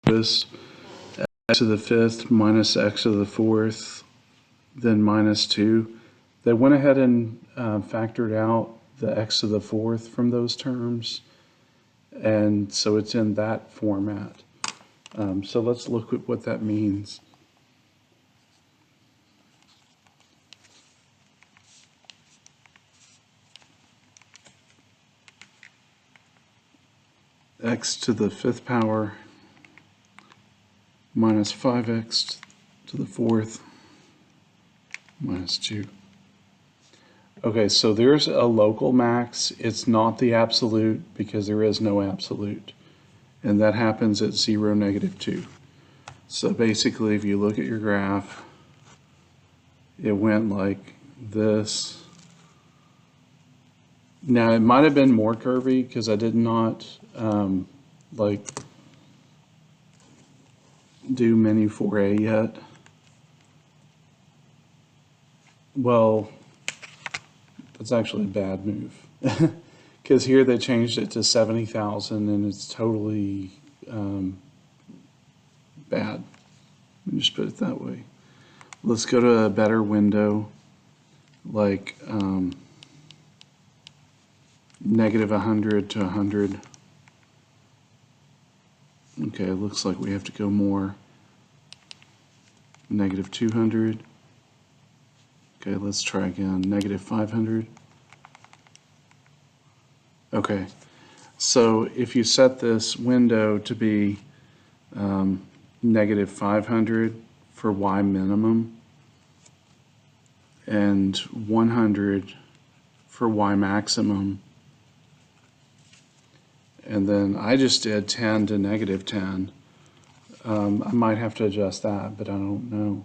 this x to the fifth minus x to the fourth, then minus 2. They went ahead and factored out the x to the fourth from those terms, and so it's in that format. So let's look at what that means. X to the fifth power minus 5x to the fourth minus 2. Okay, so there's a local max. It's not the absolute because there is no absolute. And that happens at 0, -2. So basically, if you look at your graph, it went like this. Now, it might have been more curvy because I did not do menu 4A yet. Well, that's actually a bad move because here they changed it to 70,000 and it's totally bad. Let me just put it that way. Let's go to a better window, like -100 to 100. Okay, it looks like we have to go more. -200. Okay, let's try again. -500. Okay, so if you set this window to be -500 for y minimum and 100 for y maximum, and then I just did 10 to -10. I might have to adjust that, but I don't know.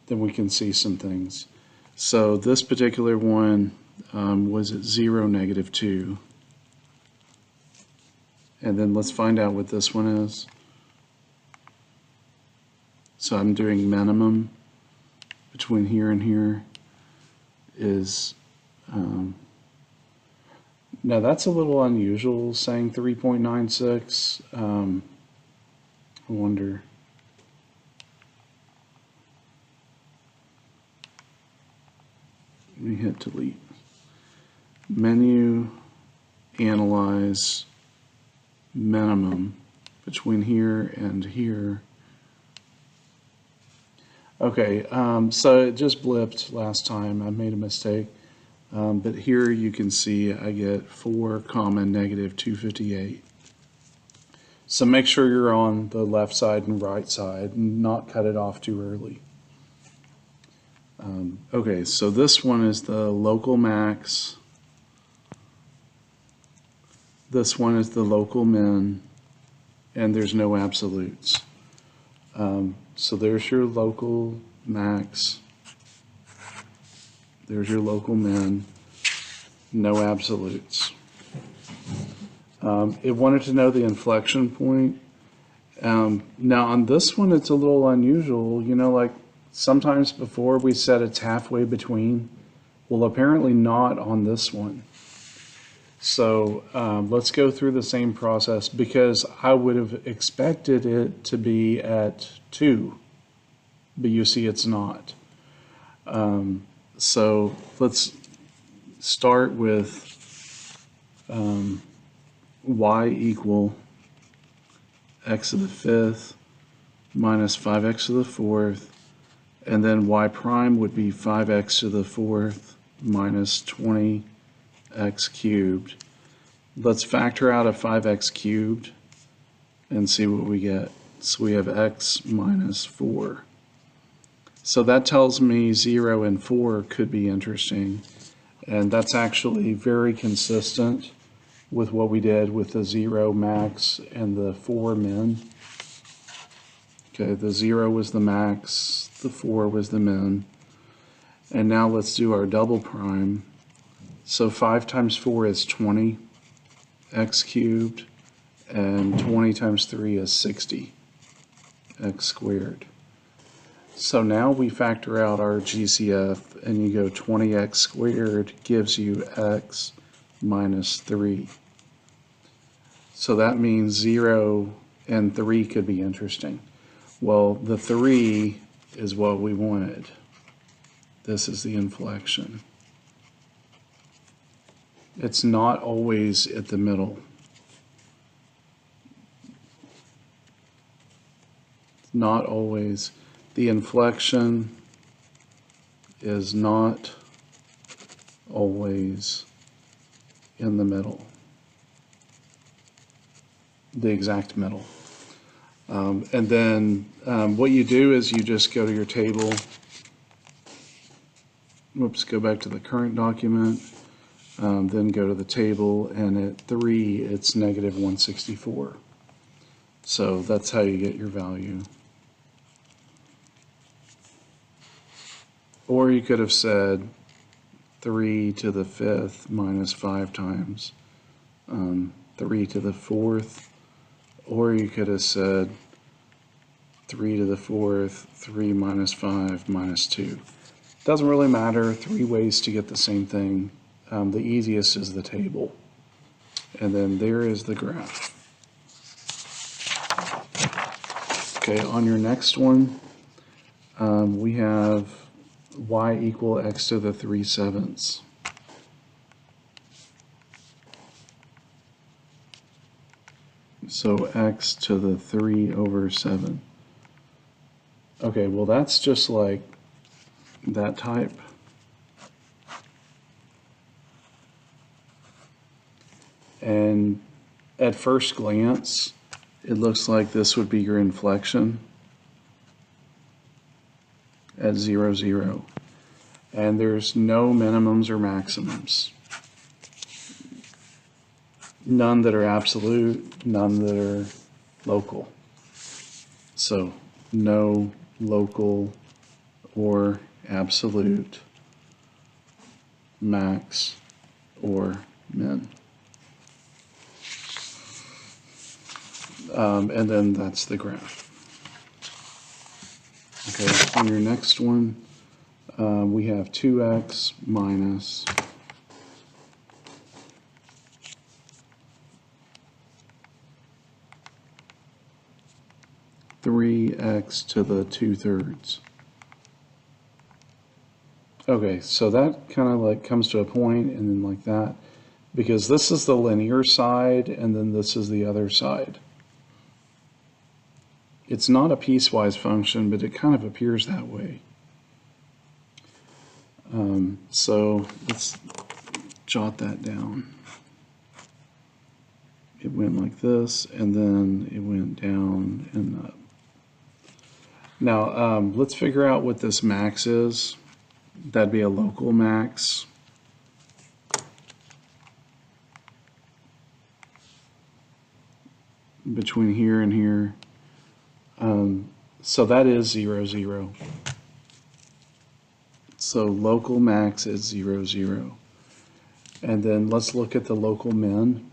Then we can see some things. So this particular one was at 0, -2. And then let's find out what this one is. So I'm doing minimum between here and here is, now that's a little unusual, saying 3.96. I wonder. Let me hit delete. Menu, analyze, minimum between here and here. Okay, so it just blipped last time. I made a mistake. But here you can see I get 4, -258. So make sure you're on the left side and right side and not cut it off too early. Okay, so this one is the local max. This one is the local min, and there's no absolutes. So there's your local max. There's your local min, no absolutes. It wanted to know the inflection point. Now on this one, it's a little unusual. You know, like sometimes before we said it's halfway between. Well, apparently not on this one. So let's go through the same process because I would have expected it to be at 2, but you see it's not. So let's start with y equal x to the fifth minus 5x to the fourth, and then y prime would be 5x to the fourth minus 20x cubed. Let's factor out a 5x cubed and see what we get. So we have x minus 4. So that tells me 0 and 4 could be interesting, and that's actually very consistent with what we did with the 0 max and the 4 min. Okay, the 0 was the max, the 4 was the min. And now let's do our double prime. So 5 times 4 is 20, x cubed, and 20 times 3 is 60, x squared. So now we factor out our GCF, and you go 20x squared gives you x minus 3. So that means 0 and 3 could be interesting. Well, the 3 is what we wanted. This is the inflection. It's not always at the middle. It's not always. The inflection is not always in the middle, the exact middle. And then what you do is you just go to your table. Whoops, go back to the current document. Then go to the table, and at 3, it's negative 164. So that's how you get your value. Or you could have said 3 to the 5th minus 5 times 3 to the 4th. Or you could have said 3 to the 4th, 3 minus 5 minus 2. Doesn't really matter. 3 ways to get the same thing. The easiest is the table. And then there is the graph. Okay, on your next one, we have y equal x to the 3/7. So x to the 3/7. Okay, well that's just like that type. And at first glance, it looks like this would be your inflection at 0, 0. And there's no minimums or maximums. None that are absolute, none that are local. So no local or absolute max or min. And then that's the graph. Okay, on your next one, we have 2x minus 3x to the 2/3. Okay, so that kind of like comes to a point and then like that, because this is the linear side and then this is the other side. It's not a piecewise function, but it kind of appears that way. So let's jot that down. It went like this, and then it went down and up. Now, let's figure out what this max is. That'd be a local max. Between here and here. So that is 0, 0. So local max is 0, 0. And then let's look at the local min.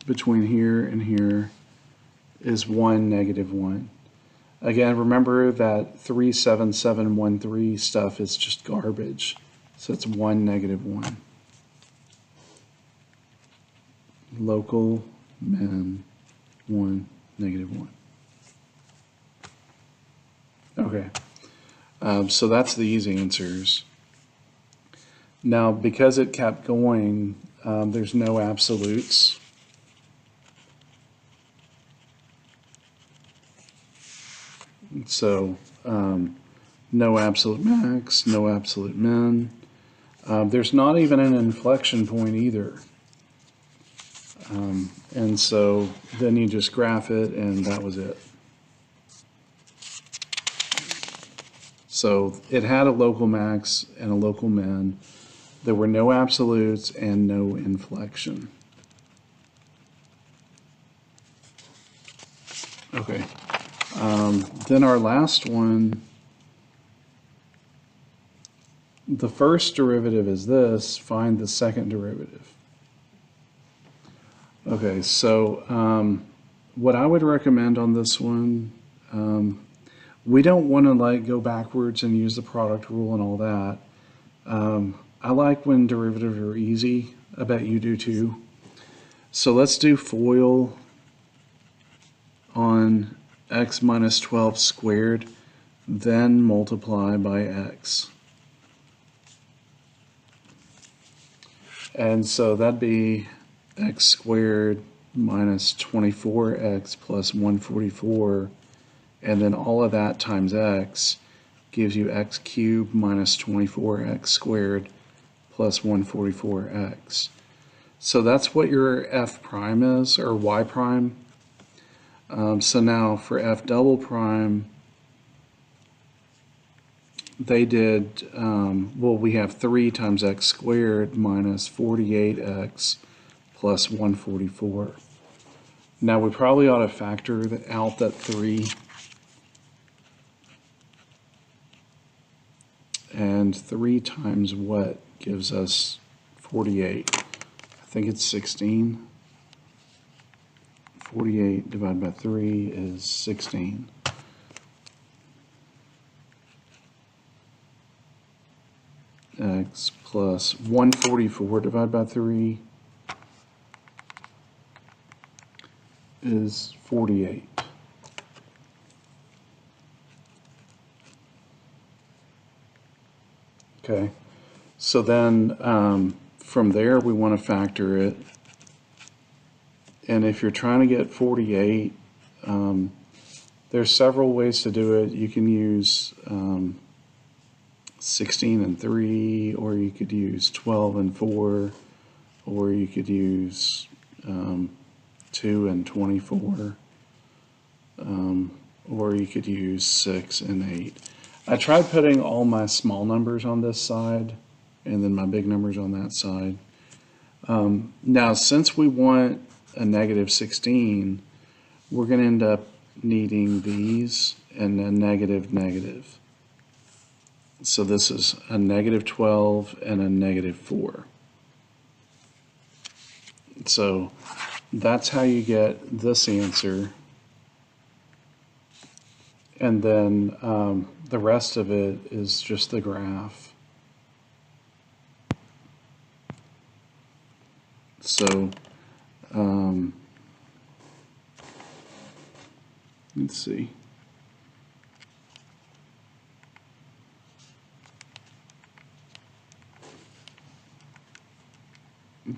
Between here and here is 1, negative 1. Again, remember that 37713 stuff is just garbage. So it's 1, negative 1. Local min 1, negative 1. Okay, so that's these answers. Now, because it kept going, there's no absolutes. So no absolute max, no absolute min. There's not even an inflection point either. And so then you just graph it, and that was it. So it had a local max and a local min. There were no absolutes and no inflection. Okay. Then our last one, the first derivative is this, find the second derivative. Okay, so what I would recommend on this one, we don't want to like go backwards and use the product rule and all that. I like when derivatives are easy. I bet you do too. So let's do FOIL on x minus 12 squared, then multiply by x. And so that'd be x squared minus 24x plus 144, and then all of that times x gives you x cubed minus 24x squared plus 144x. So that's what your f prime is, or y prime. So now for f double prime, they did, well, we have 3 times x squared minus 48x plus 144. Now we probably ought to factor out that 3. And 3 times what gives us 48? I think it's 16. 48 divided by 3 is 16. X plus 144 divided by 3 is 48. Okay, so then from there we want to factor it. And if you're trying to get 48, there's several ways to do it. You can use 16 and 3, or you could use 12 and 4, or you could use 2 and 24, or you could use 6 and 8. I tried putting all my small numbers on this side and then my big numbers on that side. Now, since we want a negative 16, we're going to end up needing these and a negative negative. So this is a negative 12 and a negative 4. So that's how you get this answer. And then the rest of it is just the graph. So let's see.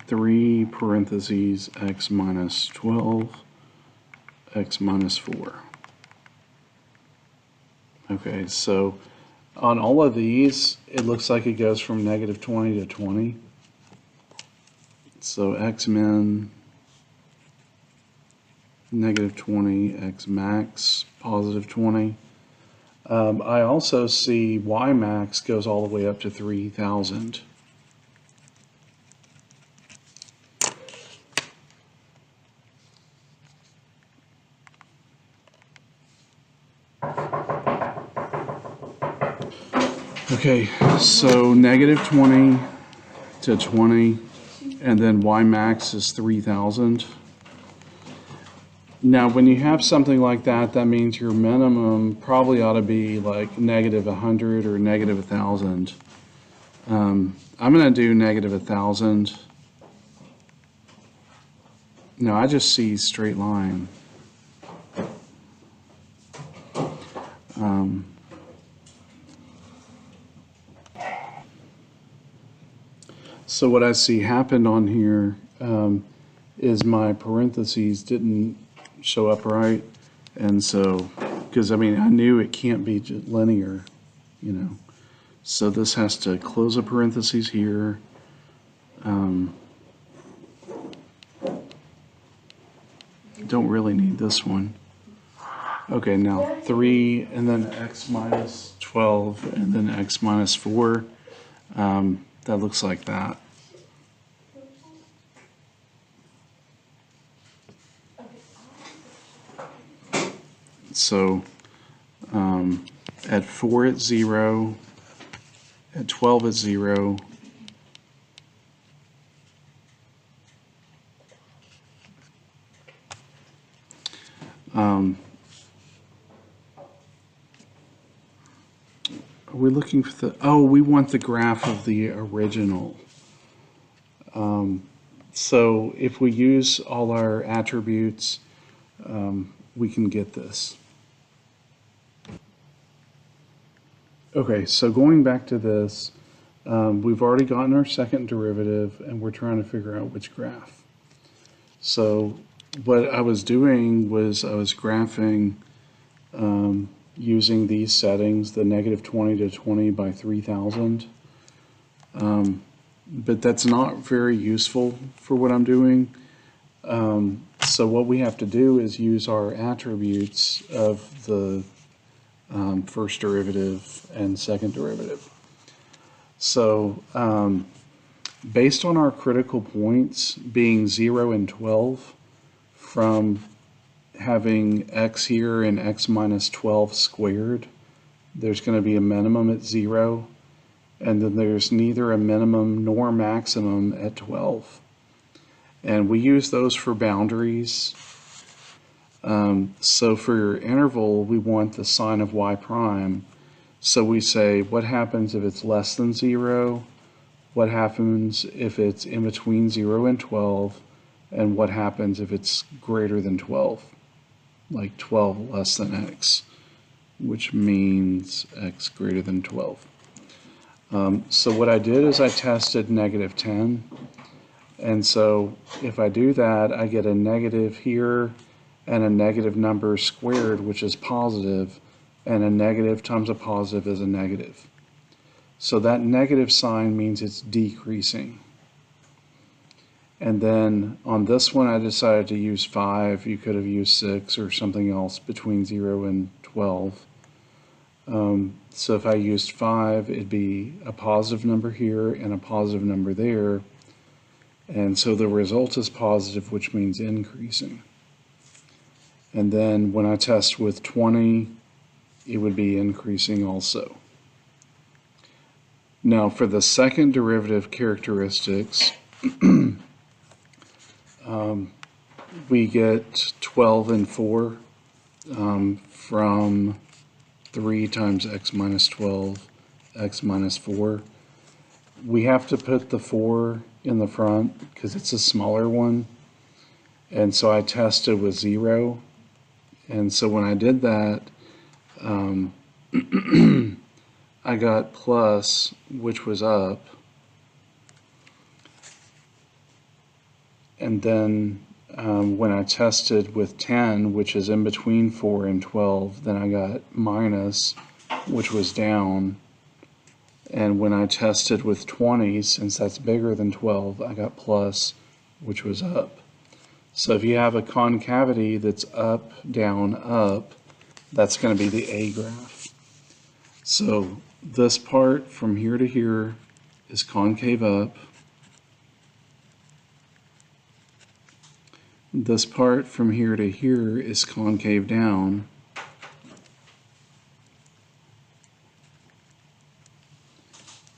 Three parentheses x minus 12, x minus 4. Okay, so on all of these, it looks like it goes from negative 20 to 20. So x min, negative 20, x max, positive 20. I also see y max goes all the way up to 3,000. Okay, so negative 20 to 20, and then y max is 3,000. Now, when you have something like that, that means your minimum probably ought to be like negative 100 or negative 1,000. I'm going to do negative 1,000. No, I just see straight line. So what I see happened on here is my parentheses didn't show up right. And so, because I mean, I knew it can't be just linear, you know. So this has to close a parentheses here. Don't really need this one. Okay, now 3, and then x minus 12, and then x minus 4. That looks like that. So at 4 it's 0, at 12 it's 0, Are we looking for the, oh, we want the graph of the original. So if we use all our attributes, we can get this. Okay, so going back to this, we've already gotten our second derivative and we're trying to figure out which graph. So what I was doing was I was graphing using these settings, the -20 to 20 by 3000. But that's not very useful for what I'm doing. So what we have to do is use our attributes of the first derivative and second derivative. So based on our critical points being 0 and 12, from having x here and x minus 12 squared, there's going to be a minimum at 0, and then there's neither a minimum nor maximum at 12. And we use those for boundaries. So for your interval, we want the sign of y prime. So we say, what happens if it's less than 0? What happens if it's in between 0 and 12? And what happens if it's greater than 12? Like 12 less than x, which means x greater than 12. So what I did is I tested -10. And so if I do that, I get a negative here and a negative number squared, which is positive, and a negative times a positive is a negative. So that negative sign means it's decreasing. And then on this one, I decided to use 5. You could have used 6 or something else between 0 and 12. So if I used 5, it'd be a positive number here and a positive number there. And so the result is positive, which means increasing. And then when I test with 20, it would be increasing also. Now for the second derivative characteristics, we get 12 and 4 from 3 times x minus 12, x minus 4. We have to put the 4 in the front because it's a smaller one. And so I tested with 0. And so when I did that, I got plus, which was up. And then when I tested with 10, which is in between 4 and 12, then I got minus, which was down. And when I tested with 20, since that's bigger than 12, I got plus, which was up. So if you have a concavity that's up, down, up, that's going to be the A graph. So this part from here to here is concave up. This part from here to here is concave down.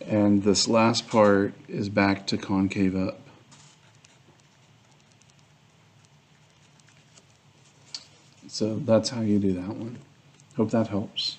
And this last part is back to concave up. So that's how you do that one. Hope that helps.